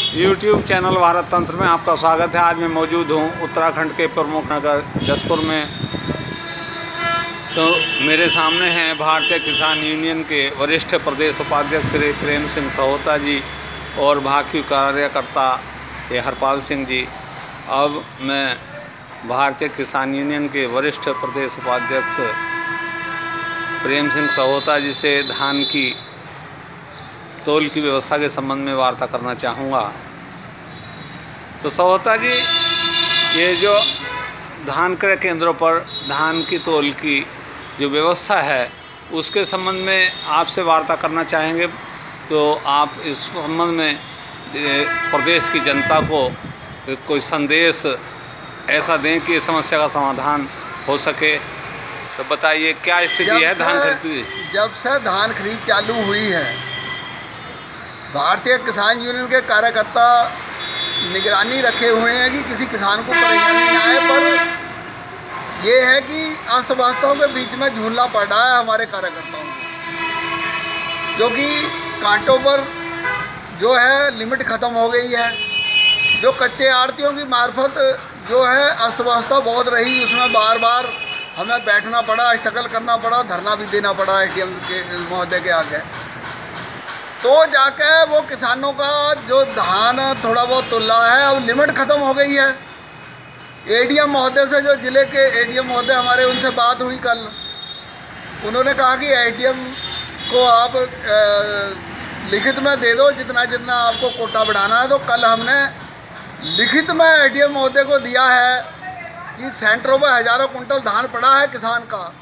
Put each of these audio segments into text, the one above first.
YouTube channel Bharat तंत्र में आपका स्वागत है। आज मैं मौजूद हूँ उत्तराखंड के प्रमुख नगर जसपुर में। तो मेरे सामने हैं भारतीय किसान यूनियन के वरिष्ठ प्रदेश उपाध्यक्ष श्री प्रेम सिंह सहोता जी और भाकियू कार्यकर्ता हरपाल सिंह जी। अब मैं भारतीय किसान यूनियन के वरिष्ठ प्रदेश उपाध्यक्ष प्रेम सिंह सहोता जी से धान की तौल की व्यवस्था के संबंध में वार्ता करना चाहूँगा। तो सहोता जी, ये जो धान क्रय केंद्रों पर धान की तौल की जो व्यवस्था है उसके संबंध में आपसे वार्ता करना चाहेंगे। तो आप इस संबंध में प्रदेश की जनता को कोई संदेश ऐसा दें कि इस समस्या का समाधान हो सके। तो बताइए क्या स्थिति है धान खरीद की? जब से धान खरीद चालू हुई है, भारतीय किसान यूनियन के कार्यकर्ता निगरानी रखे हुए हैं कि किसी किसान को परेशानी न आए, पर ये है कि अस्तव्यस्तों के बीच में झूलना पड़ रहा है हमारे कार्यकर्ताओं को, क्योंकि कांटों पर जो है लिमिट ख़त्म हो गई है। जो कच्चे आड़तियों की मार्फत जो है अस्तव्यस्ता बहुत रही, उसमें बार बार हमें बैठना पड़ा, स्ट्रगल करना पड़ा, धरना भी देना पड़ा एडीएम के महोदय के आगे। तो जाके वो किसानों का जो धान थोड़ा बहुत तुला है, अब लिमिट ख़त्म हो गई है। एडीएम महोदय से, जो ज़िले के एडीएम महोदय हमारे, उनसे बात हुई कल। उन्होंने कहा कि एडीएम को आप लिखित में दे दो जितना जितना आपको कोटा बढ़ाना है। तो कल हमने लिखित में एडीएम महोदय को दिया है कि सेंटरों पर हज़ारों कुंटल धान पड़ा है किसान का,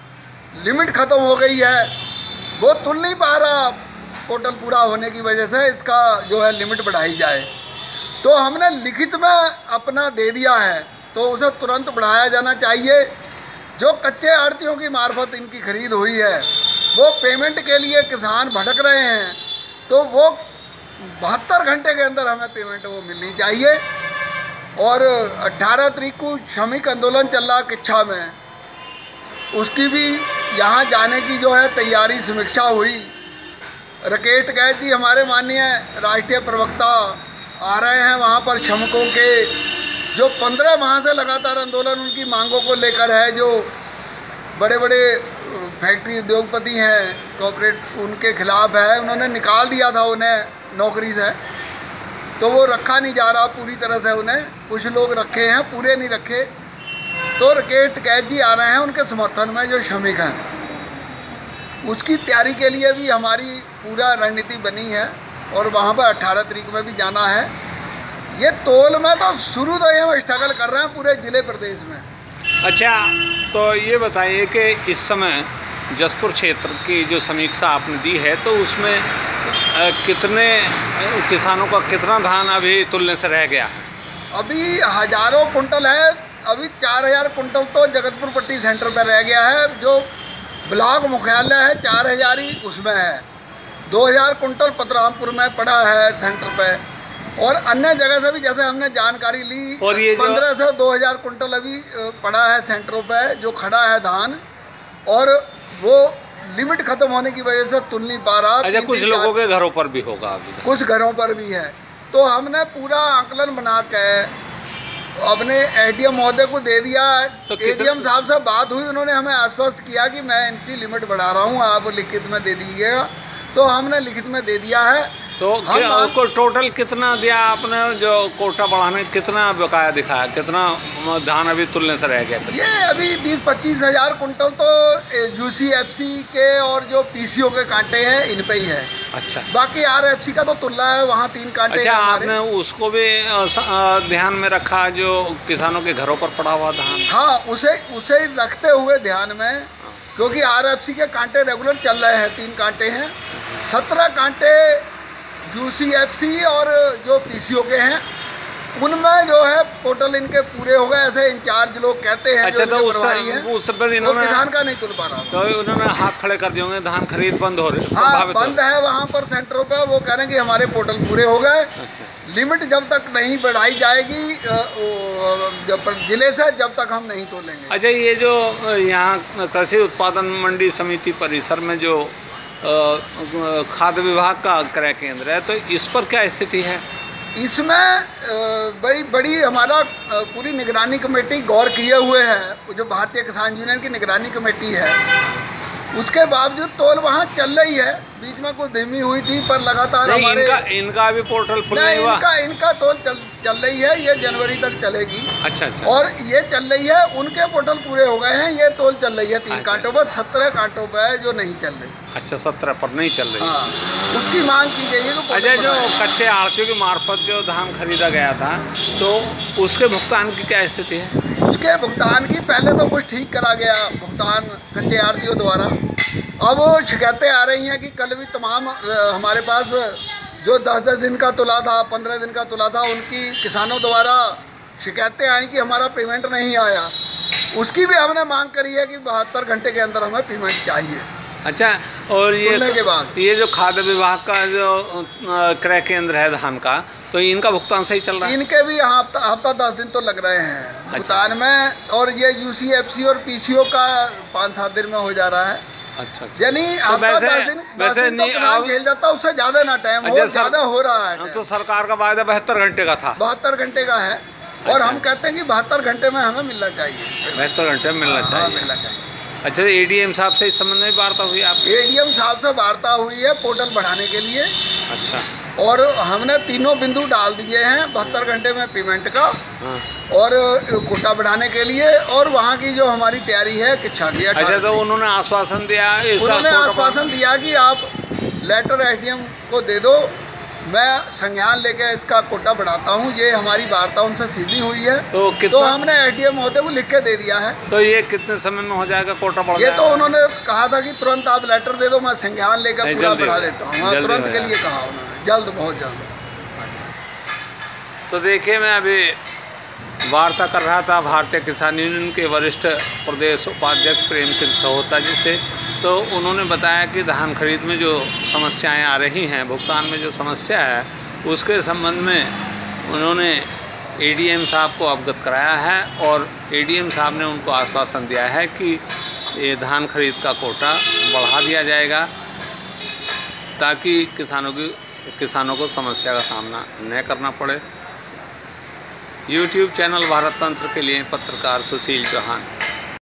लिमिट ख़त्म हो गई है, वो तुल नहीं पा रहा टोटल पूरा होने की वजह से, इसका जो है लिमिट बढ़ाई जाए। तो हमने लिखित में अपना दे दिया है, तो उसे तुरंत बढ़ाया जाना चाहिए। जो कच्चे आड़तियों की मार्फत इनकी खरीद हुई है, वो पेमेंट के लिए किसान भटक रहे हैं, तो वो 72 घंटे के अंदर हमें पेमेंट वो मिलनी चाहिए। और 18 तारीख को श्रमिक आंदोलन चल रहा किच्छा में, उसकी भी यहाँ जाने की जो है तैयारी समीक्षा हुई। राकेश टिकैत जी हमारे माननीय राष्ट्रीय प्रवक्ता आ रहे हैं वहाँ पर। श्रमिकों के जो 15 माह से लगातार आंदोलन उनकी मांगों को लेकर है, जो बड़े बड़े फैक्ट्री उद्योगपति हैं, कॉर्पोरेट, उनके खिलाफ है। उन्होंने निकाल दिया था उन्हें नौकरी से, तो वो रखा नहीं जा रहा पूरी तरह से उन्हें। कुछ लोग रखे हैं, पूरे नहीं रखे। तो राकेश टिकैत जी आ रहे हैं उनके समर्थन में, जो श्रमिक हैं। उसकी तैयारी के लिए भी हमारी पूरा रणनीति बनी है और वहाँ पर 18 तारीख में भी जाना है। ये तौल में तो शुरू तो ये स्ट्रगल कर रहे हैं पूरे ज़िले प्रदेश में। अच्छा, तो ये बताइए कि इस समय जसपुर क्षेत्र की जो समीक्षा आपने दी है, तो उसमें कितने किसानों का कितना धान अभी तुलने से रह गया? अभी हज़ारों कुंटल है। अभी 4000 कुंटल तो जगतपुर पट्टी सेंटर पर रह गया है। जो ब्लॉक मुख्यालय है 4000 ही उसमें है। 2000 कुंटल पतरामपुर में पड़ा है सेंटर पे, और अन्य जगह से भी जैसे हमने जानकारी ली, और ये 15 से 2000 कुंटल अभी पड़ा है सेंटरों पे जो खड़ा है धान, और वो लिमिट ख़त्म होने की वजह से तुल नहीं पा रहा। अच्छा, कुछ लोगों के घरों पर भी होगा अभी? कुछ घरों पर भी है। तो हमने पूरा आंकलन बना के अपने एडीएम महोदय को दे दिया। तो एडीएम साहब से बात हुई, उन्होंने हमें आश्वस्त किया कि मैं इनकी लिमिट बढ़ा रहा हूँ, आप लिखित में दे दीजिएगा। तो हमने लिखित में दे दिया है। तो आपको टोटल कितना दिया आपने? जो कोटा बढ़ाने कितना बकाया दिखाया, कितना धान अभी तुलने से रह गया? ये अभी 20-25 हज़ार कुंटल तो यूसीएफसी के और जो पीसीओ के कांटे हैं इन पे ही है। अच्छा, बाकी आरएफसी का तो तुल्ला है, वहाँ 3 कांटे। अच्छा, आपने उसको भी ध्यान में रखा जो किसानों के घरों पर पड़ा हुआ धान? हाँ, उसे रखते हुए ध्यान में, क्योंकि आरएफसी के कांटे रेगुलर चल रहे हैं। 3 कांटे हैं, 17 कांटे यूसीएफसी और जो पीसीओ के हैं, उनमें जो है टोटल इनके पूरे हो गए, ऐसे इंचार्ज लोग कहते हैं। अच्छा, जो प्रभारी हैं, वो किसान का नहीं तुल पा रहा। तो उन्होंने हाथ खड़े कर दिए होंगे, धान खरीद बंद हो रही? हाँ, बंद है वहाँ पर सेंटरों पे। वो कह रहे हैं कि हमारे पोर्टल पूरे हो गए। लिमिट जब तक नहीं बढ़ाई जाएगी जिले से, जब तक हम नहीं तोलेंगे। अच्छा, ये जो यहाँ कृषि उत्पादन मंडी समिति परिसर में जो खाद्य विभाग का क्रय केंद्र है, तो इस पर क्या स्थिति है? इसमें बड़ी हमारा पूरी निगरानी कमेटी गौर किए हुए है, जो भारतीय किसान यूनियन की निगरानी कमेटी है, उसके बावजूद तौल वहाँ चल रही है। बीच में कुछ धीमी हुई थी, पर लगातार हमारे इनका भी पोर्टल खुल नहीं हुआ। इनका तौल चल रही है, ये जनवरी तक चलेगी। अच्छा। और ये चल रही है, उनके पोर्टल पूरे हो गए हैं, ये तौल चल रही है 3 कांटों पर, 17 कांटों पर है जो नहीं चल रही। अच्छा, 17 पर नहीं चल रही। हाँ, उसकी मांग की गई है। अच्छा, जो कच्चे आड़तियों के मार्फत जो धान खरीदा गया था, तो उसके भुगतान की क्या स्थिति है? उसके भुगतान की पहले तो कुछ ठीक करा गया भुगतान कच्चे आड़तियों द्वारा। अब शिकायतें आ रही हैं कि कल भी तमाम हमारे पास जो 10-10 दिन का तुला था, 15 दिन का तुला था, उनकी किसानों द्वारा शिकायतें आई कि हमारा पेमेंट नहीं आया। उसकी भी हमने मांग करी है कि 72 घंटे के अंदर हमें पेमेंट चाहिए। अच्छा, और ये के बाद ये जो खाद्य विभाग का जो क्रय केंद्र है धान का, तो इनका भुगतान सही चल रहा है? इनके भी हफ्ता 10 दिन तो लग रहे हैं भुगतान में, और ये UCFC और PCO का 5-7 दिन में हो जा रहा है। अच्छा, यानी हफ्ता 10 दिन तो किसान झेल जाता, उससे ज़्यादा ना टाइम हो, ज़्यादा हो रहा है। तो सरकार का वायदा 72 घंटे का था, 72 घंटे का है। और हम कहते हैं कि 72 घंटे में हमें मिलना चाहिए, 72 घंटे में मिलना चाहिए। अच्छा, ADM साहब से इस संबंध में वार्ता हुई आप? ADM साहब से वार्ता हुई है पोर्टल बढ़ाने के लिए। अच्छा, और हमने तीनों बिंदु डाल दिए हैं 72 घंटे में पेमेंट का। हाँ। और कोटा बढ़ाने के लिए, और वहाँ की जो हमारी तैयारी है कि छागिया। अच्छा, तो उन्होंने आश्वासन दिया कि आप लेटर SDM को दे दो, मैं संज्ञान लेके इसका कोटा बढ़ाता हूँ। ये हमारी वार्ता उनसे सीधी हुई है, तो हमने SDM महोदय को लिख के दे दिया है। तो ये कितने समय में हो जाएगा कोटा बढ़? ये तो उन्होंने कहा था कि तुरंत आप लेटर दे दो, मैं संज्ञान लेकर पूरा बढ़ा देता हूँ। हाँ, तुरंत के लिए कहा उन्होंने, जल्द, बहुत जल्द। तो देखिए, मैं अभी वार्ता कर रहा था भारतीय किसान यूनियन के वरिष्ठ प्रदेश उपाध्यक्ष प्रेम सिंह सहोता जी से। तो उन्होंने बताया कि धान खरीद में जो समस्याएं आ रही हैं, भुगतान में जो समस्या है, उसके संबंध में उन्होंने ADM साहब को अवगत कराया है, और ADM साहब ने उनको आश्वासन दिया है कि ये धान खरीद का कोटा बढ़ा दिया जाएगा, ताकि किसानों को समस्या का सामना न करना पड़े। YouTube चैनल भारत तंत्र के लिए पत्रकार सुशील चौहान।